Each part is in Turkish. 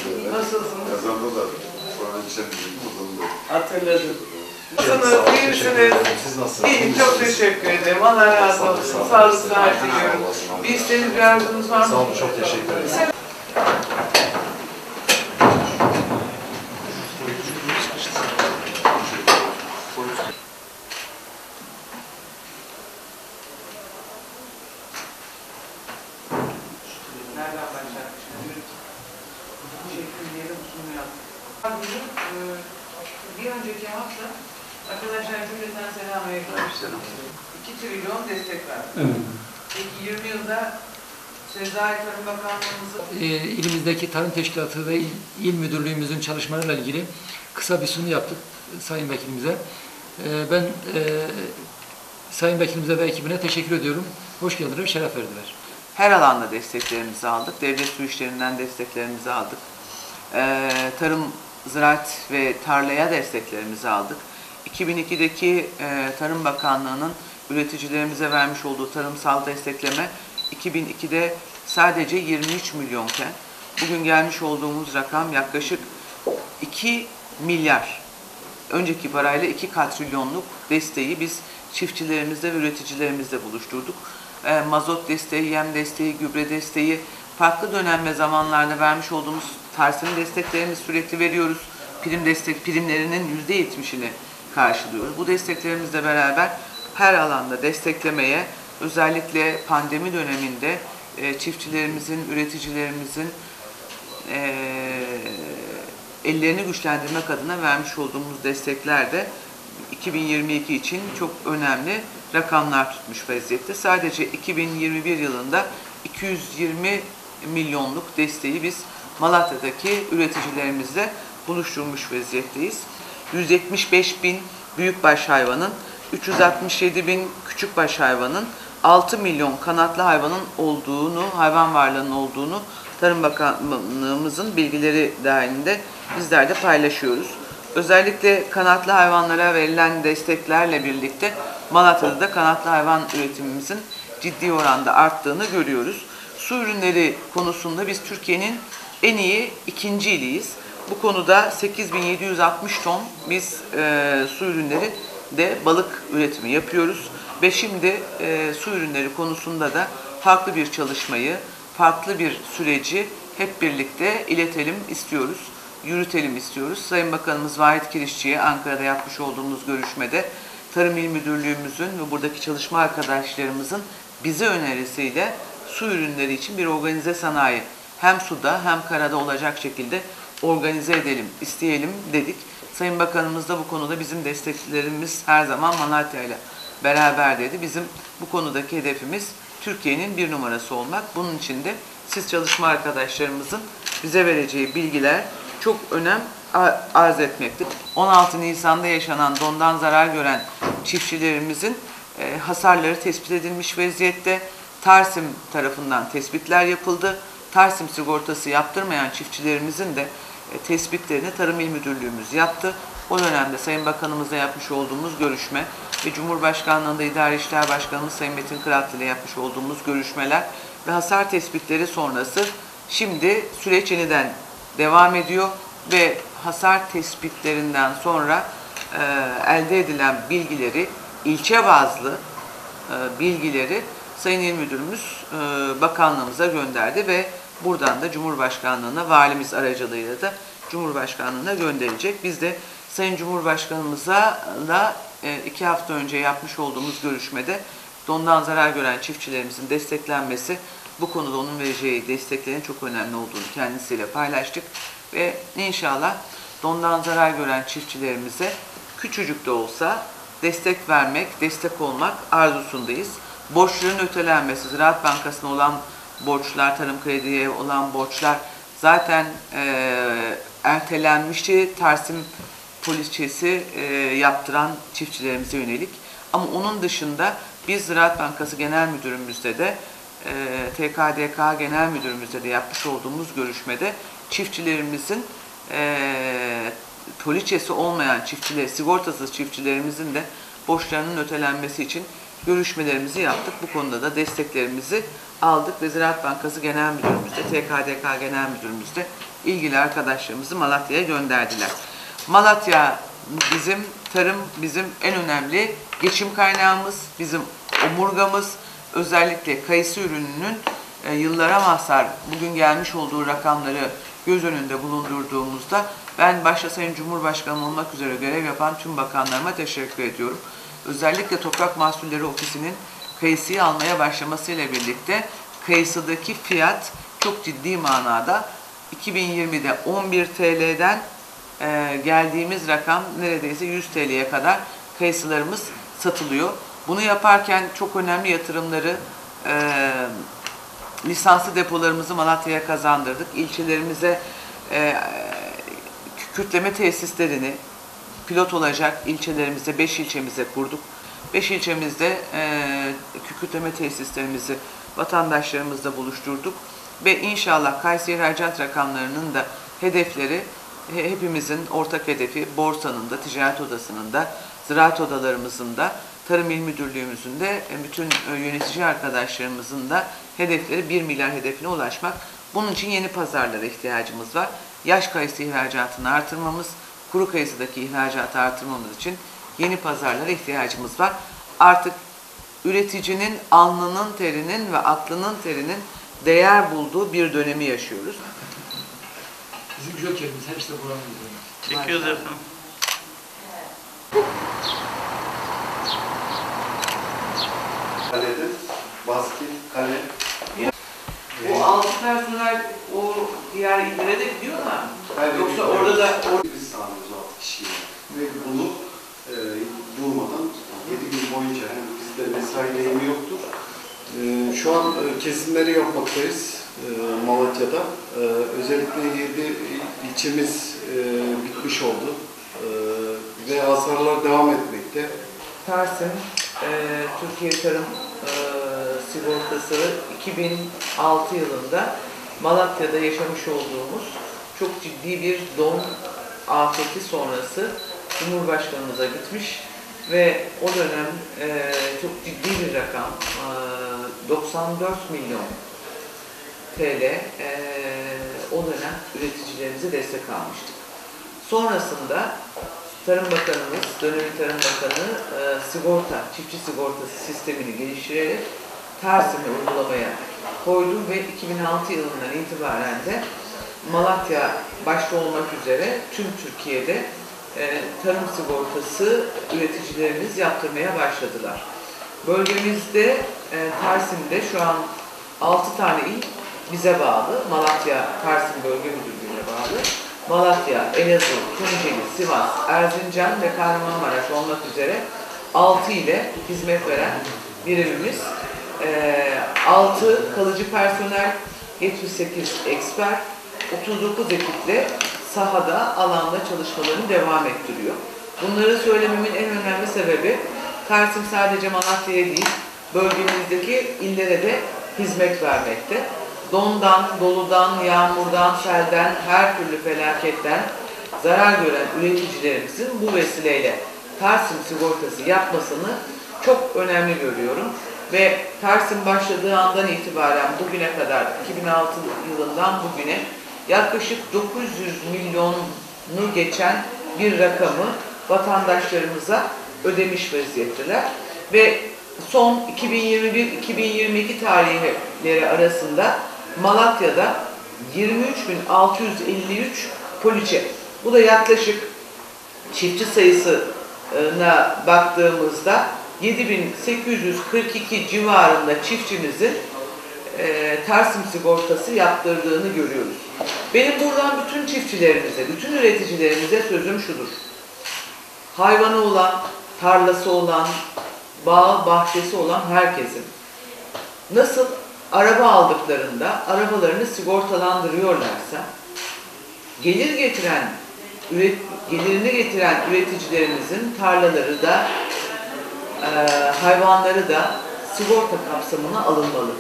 Nasılsınız? Kazandılar. Sonra içemeyecek kazandılar. Hatırladım. Nasılsınız? İyi misiniz? Siz nasılsınız? İyiyim, çok teşekkür ederim. Allah razı olsun. Sağlık, sıhhat diliyorum. Bir isteğiniz, bir arzunuz var mı? Sağ olun, çok teşekkür ederim. Nereden başladık şimdi? Teşekkür diyelim, sunumu yaptık. Bir önceki hafta arkadaşlar cümleten selamünaleyküm. 2 trilyon destek verdi. Evet. Peki 20 yılda Sezai Tarım Bakanlığımızın İlimizdeki Tarım Teşkilatı ve İl Müdürlüğümüzün çalışmalarıyla ilgili kısa bir sunum yaptık Sayın Vekilimize. Ben Sayın Vekilimize ve ekibine teşekkür ediyorum. Hoş geldiler, şeref verdiler. her alanda desteklerimizi aldık. Devlet su işlerinden desteklerimizi aldık. Tarım, ziraat ve tarlaya desteklerimizi aldık. 2002'deki Tarım Bakanlığı'nın üreticilerimize vermiş olduğu tarımsal destekleme 2002'de sadece 23 milyonken bugün gelmiş olduğumuz rakam yaklaşık 2 milyar. Önceki parayla 2 katrilyonluk desteği biz çiftçilerimizle ve üreticilerimizle buluşturduk. Mazot desteği, yem desteği, gübre desteği, farklı dönem ve zamanlarda vermiş olduğumuz Tarsim desteklerini sürekli veriyoruz. Primlerinin %70'ini karşılıyoruz. Bu desteklerimizle beraber her alanda desteklemeye, özellikle pandemi döneminde çiftçilerimizin, üreticilerimizin ellerini güçlendirmek adına vermiş olduğumuz destekler de 2022 için çok önemli rakamlar tutmuş vaziyette. Sadece 2021 yılında 220 milyonluk desteği biz Malatya'daki üreticilerimizle buluşturmuş vaziyetteyiz. 175 bin büyükbaş hayvanın, 367 bin küçükbaş hayvanın, 6 milyon kanatlı hayvanın olduğunu, hayvan varlığının olduğunu Tarım Bakanlığımızın bilgileri dahilinde bizler de paylaşıyoruz. Özellikle kanatlı hayvanlara verilen desteklerle birlikte Malatya'da da kanatlı hayvan üretimimizin ciddi oranda arttığını görüyoruz. Su ürünleri konusunda biz Türkiye'nin en iyi ikinci iliyiz. Bu konuda 8760 ton biz su ürünleri de balık üretimi yapıyoruz. Ve şimdi su ürünleri konusunda da farklı bir çalışmayı, farklı bir süreci hep birlikte iletelim istiyoruz, yürütelim istiyoruz. Sayın Bakanımız Vahit Kirişçi'ye Ankara'da yapmış olduğumuz görüşmede Tarım İl Müdürlüğümüzün ve buradaki çalışma arkadaşlarımızın bize önerisiyle su ürünleri için bir organize sanayi hem suda hem karada olacak şekilde organize edelim, isteyelim dedik. Sayın Bakanımız da bu konuda bizim destekçilerimiz her zaman Malatya ile beraber dedi. Bizim bu konudaki hedefimiz Türkiye'nin bir numarası olmak. Bunun için de siz çalışma arkadaşlarımızın bize vereceği bilgiler çok önem arz etmektedir. 16 Nisan'da yaşanan dondan zarar gören çiftçilerimizin hasarları tespit edilmiş vaziyette. Tarsim tarafından tespitler yapıldı. Tarsim sigortası yaptırmayan çiftçilerimizin de tespitlerini Tarım İl Müdürlüğümüz yaptı. O dönemde Sayın Bakanımızla yapmış olduğumuz görüşme ve Cumhurbaşkanlığında İdari İşler Başkanımız Sayın Metin Kıratlı ile yapmış olduğumuz görüşmeler ve hasar tespitleri sonrası şimdi süreç yeniden devam ediyor ve hasar tespitlerinden sonra elde edilen bilgileri, ilçe bazlı bilgileri Sayın İl Müdürümüz bakanlığımıza gönderdi ve buradan da Cumhurbaşkanlığına, valimiz aracılığıyla da Cumhurbaşkanlığına gönderecek. Biz de Sayın Cumhurbaşkanımızla 2 hafta önce yapmış olduğumuz görüşmede dondan zarar gören çiftçilerimizin desteklenmesi, bu konuda onun vereceği desteklerin çok önemli olduğunu kendisiyle paylaştık. Ve inşallah dondan zarar gören çiftçilerimize küçücük de olsa destek vermek, destek olmak arzusundayız. Borçların ötelenmesi, Ziraat Bankası'na olan borçlar, Tarım Kredi'ye olan borçlar zaten ertelenmişti. Tarsim poliçesi yaptıran çiftçilerimize yönelik. Ama onun dışında biz Ziraat Bankası Genel Müdürümüzle de TKDK Genel Müdürümüzle de yapmış olduğumuz görüşmede çiftçilerimizin poliçesi olmayan çiftçiler, sigortasız çiftçilerimizin de borçlarının ötelenmesi için görüşmelerimizi yaptık. Bu konuda da desteklerimizi aldık ve Ziraat Bankası Genel Müdürümüz de, TKDK Genel Müdürümüz de ilgili arkadaşlarımızı Malatya'ya gönderdiler. Malatya bizim, tarım bizim en önemli geçim kaynağımız, bizim omurgamız. Özellikle kayısı ürününün yıllara mahsar bugün gelmiş olduğu rakamları göz önünde bulundurduğumuzda ben başta Sayın Cumhurbaşkanı olmak üzere görev yapan tüm bakanlarıma teşekkür ediyorum. Özellikle Toprak Mahsulleri Ofisi'nin kayısıyı almaya başlamasıyla birlikte kayısıdaki fiyat çok ciddi manada 2020'de 11 TL'den geldiğimiz rakam neredeyse 100 TL'ye kadar kayısılarımız satılıyor. Bunu yaparken çok önemli yatırımları lisanslı depolarımızı Malatya'ya kazandırdık. İlçelerimize kükürtleme tesislerini pilot olacak ilçelerimize 5 ilçemize kurduk. 5 ilçemizde kükürtleme tesislerimizi vatandaşlarımızla buluşturduk ve inşallah Kayseri ihracat rakamlarının da hedefleri hepimizin ortak hedefi borsanın da, ticaret odasının da, ziraat odalarımızın da, Tarım İl Müdürlüğümüzün de, bütün yönetici arkadaşlarımızın da hedefleri 1 milyar hedefine ulaşmak. Bunun için yeni pazarlara ihtiyacımız var. Yaş kayısı ihracatını artırmamız, kuru kayısıdaki ihracatı artırmamız için yeni pazarlara ihtiyacımız var. Artık üreticinin alnının terinin ve aklının terinin değer bulduğu bir dönemi yaşıyoruz. Bizim jokerimiz hepsi de buranın üzerinde. Çekiyoruz efendim. Kaledir, basket, kale. O 6 personel o diğer illere de gidiyor mu? Yoksa orada da... Biz sağlıyoruz 6 kişiyi. Ve bunu durmadan 7 gün boyunca, yani bizde mesai deyimi yoktur. Şu an kesimleri yapmaktayız Malatya'da. Özellikle 7 ilçemiz bitmiş oldu ve hasarlar devam etmekte. Tarsim, Türkiye Tarım Sigortası 2006 yılında Malatya'da yaşamış olduğumuz çok ciddi bir don afeti sonrası Cumhurbaşkanımıza gitmiş ve o dönem çok ciddi bir rakam 94 milyon TL o dönem üreticilerimize destek almıştık. Sonrasında Tarım Bakanımız, dönemin Tarım Bakanı çiftçi sigortası sistemini geliştirerek Tarsim'i uygulamaya koydu ve 2006 yılından itibaren de Malatya başta olmak üzere tüm Türkiye'de tarım sigortası üreticilerimiz yaptırmaya başladılar. Bölgemizde Tarsim'de şu an 6 tane il bize bağlı. Malatya Tarsim Bölge Müdürlüğü'ne bağlı. Malatya, Elazığ, Tunceli, Sivas, Erzincan ve Kahramanmaraş olmak üzere 6 ile hizmet veren birimimiz. 6 kalıcı personel, 78 eksper, 39 ekiple sahada, alanda çalışmalarını devam ettiriyor. Bunları söylememin en önemli sebebi Tarsim sadece Malatya'ya değil, bölgemizdeki illere de hizmet vermekte. Dondan, doludan, yağmurdan, selden, her türlü felaketten zarar gören üreticilerimizin bu vesileyle Tarsim sigortası yapmasını çok önemli görüyorum. Ve Tarsim başladığı andan itibaren bugüne kadar, 2006 yılından bugüne yaklaşık 900 milyonu geçen bir rakamı vatandaşlarımıza ödemiş vaziyetteler. Ve son 2021-2022 tarihleri arasında Malatya'da 23.653 poliçe. Bu da yaklaşık çiftçi sayısına baktığımızda 7.842 civarında çiftçimizin Tarsim sigortası yaptırdığını görüyoruz. Benim buradan bütün çiftçilerimize, bütün üreticilerimize sözüm şudur. Hayvanı olan, tarlası olan, bağ, bahçesi olan herkesin nasıl araba aldıklarında arabalarını sigortalandırıyorlarsa gelirini getiren üreticilerimizin tarlaları da hayvanları da sigorta kapsamına alınmalı.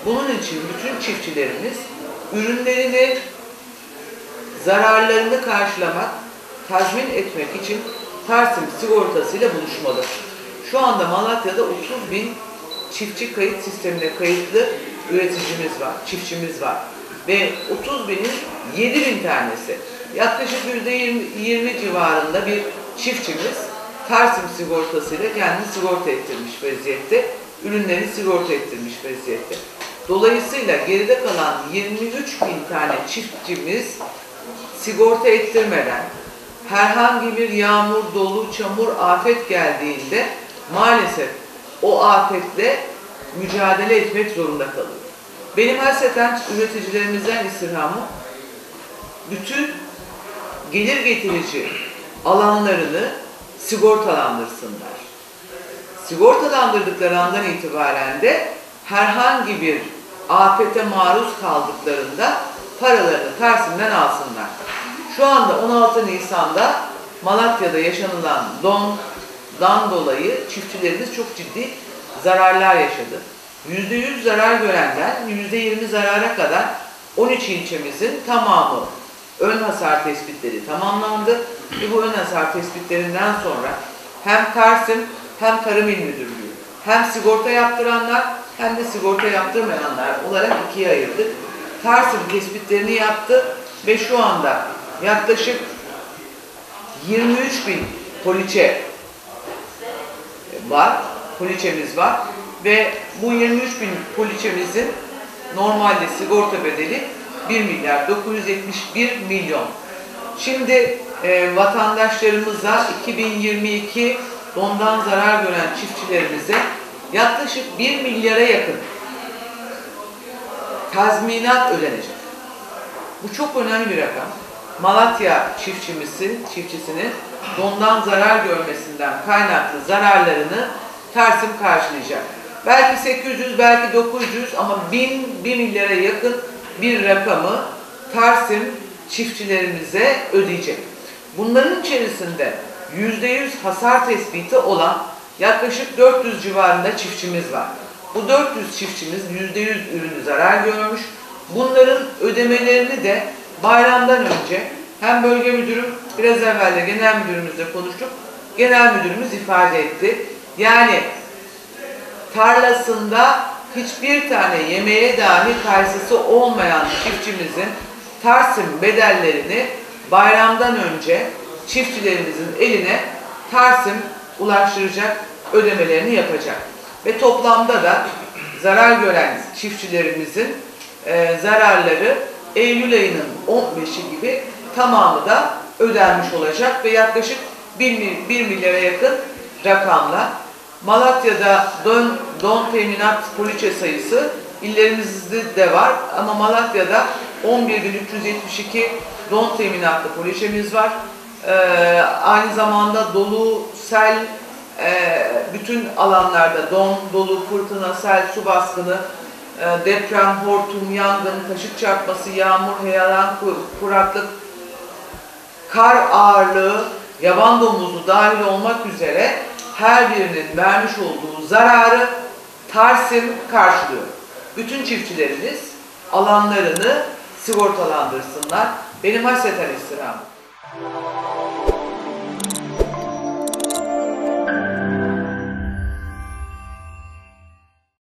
Bunun için bütün çiftçilerimiz ürünlerini, zararlarını karşılamak, tazmin etmek için Tarsim sigortasıyla buluşmalı. Şu anda Malatya'da 30.000 çiftçi kayıt sistemine kayıtlı üreticimiz var, çiftçimiz var. Ve 30.000'in 7.000 tanesi, yaklaşık %20 civarında bir çiftçimiz Tarsim sigortasıyla kendini sigorta ettirmiş vaziyette, ürünlerini sigorta ettirmiş vaziyette. Dolayısıyla geride kalan 23.000 tane çiftçimiz sigorta ettirmeden herhangi bir yağmur, dolu, çamur, afet geldiğinde maalesef o afetle mücadele etmek zorunda kalıyor. Benim hasreten üreticilerimizden istirhamım, bütün gelir getirici alanlarını sigortalandırsınlar. Sigortalandırdıkları andan itibaren de herhangi bir afete maruz kaldıklarında paralarını Tarsim'den alsınlar. Şu anda 16 Nisan'da Malatya'da yaşanılan dondan dolayı çiftçilerimiz çok ciddi zararlar yaşadı. %100 zarar görenden %20 zarara kadar 13 ilçemizin tamamı ön hasar tespitleri tamamlandı. Ve bu ön hasar tespitlerinden sonra hem Tarsim hem Tarım İl Müdürlüğü hem sigorta yaptıranlar hem de sigorta yaptırmayanlar olarak ikiye ayırdık. Tarsim tespitlerini yaptı ve şu anda yaklaşık 23.000 poliçe var, poliçemiz var ve bu 23.000 poliçemizin normalde sigorta bedeli 1 milyar 971 milyon. Şimdi vatandaşlarımıza 2022 dondan zarar gören çiftçilerimize yaklaşık 1 milyara yakın tazminat ödenecek. Bu çok önemli bir rakam. Malatya çiftçisinin dondan zarar görmesinden kaynaklı zararlarını Tarsim karşılayacak. Belki 800, belki 900 ama 1 milyara yakın bir rakamı Tarsim çiftçilerimize ödeyecek. Bunların içerisinde %100 hasar tespiti olan yaklaşık 400 civarında çiftçimiz var. Bu 400 çiftçimiz %100 ürünü zarar görmüş. Bunların ödemelerini de bayramdan önce hem bölge müdürüm, biraz evvel de genel müdürümüzle konuştuk. Genel müdürümüz ifade etti. Yani tarlasında hiçbir tane yemeğe dahi kayısı olmayan çiftçimizin Tarsim bedellerini bayramdan önce çiftçilerimizin eline Tarsim ulaştıracak, ödemelerini yapacak. Ve toplamda da zarar gören çiftçilerimizin zararları Eylül ayının 15'i gibi tamamı da ödenmiş olacak ve yaklaşık 1 milyara yakın rakamla Malatya'da don teminat poliçe sayısı illerimizde de var ama Malatya'da 11.372 don teminatlı poliçemiz var. Aynı zamanda dolu, sel, bütün alanlarda dolu, fırtına, sel, su baskını, deprem, hortum, yangın, taşıt çarpması, yağmur, heyelan, kuraklık, kar ağırlığı, yaban domuzu dahil olmak üzere her birinin vermiş olduğu zararı Tarsim karşılıyor. Bütün çiftçilerimiz alanlarını sigortalandırsınlar. Benim hasreten istirhamım.